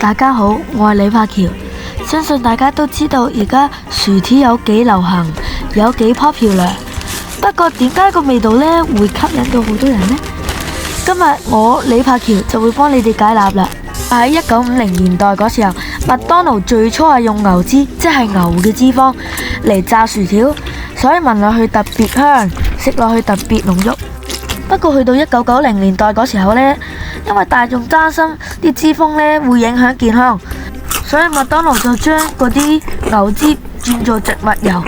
大家好，我係李柏橋。相信大家都知道而家薯條有幾流行，有幾 popular。不過點解個味道呢會吸引到好多人呢？今日我李柏橋就會幫你哋解答啦。喺1950年代嗰時候，麥當勞最初係用牛脂，即係牛嘅脂肪嚟炸薯條，所以聞落去特別香，食落去特別濃郁。不過去到1990年代嗰時候呢，因為大眾擔心啲脂肪呢會影響健康，所以麥當勞就將嗰啲牛脂轉做植物油。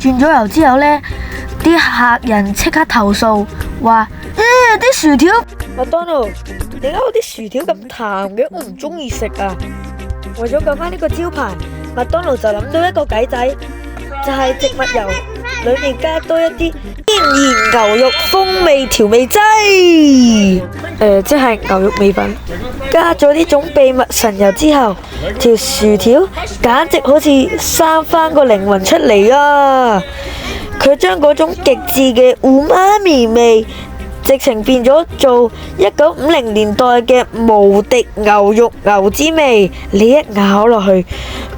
轉咗油之後呢，啲客人即刻投訴話：啲薯條，麥當勞點解我啲薯條咁淡嘅？我唔中意食啊！為咗救翻呢個招牌，麥當勞就諗到一個計仔，就係植物油裏面加多一啲天然牛肉風味調味劑，即係牛肉味粉。加咗呢種秘密神油之後，條薯條簡直好似生翻個靈魂出嚟啊！佢將嗰種極致嘅烏媽咪味，直情變咗做1950年代嘅無敵牛肉牛脂味。你一咬落去，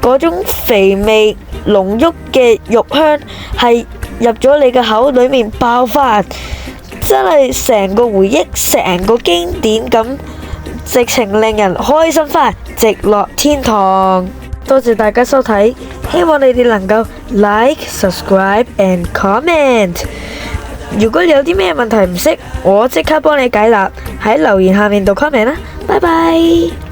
嗰種肥味濃郁嘅肉香係入咗你嘅口裏面爆發，真係成個回憶，成個經典咁，直情令人開心翻，直落天堂。多謝大家收睇，希望你哋能夠 like、subscribe and comment。如果你有啲咩問題唔識，我即刻幫你解答，喺留言下面度 comment 啦。拜拜。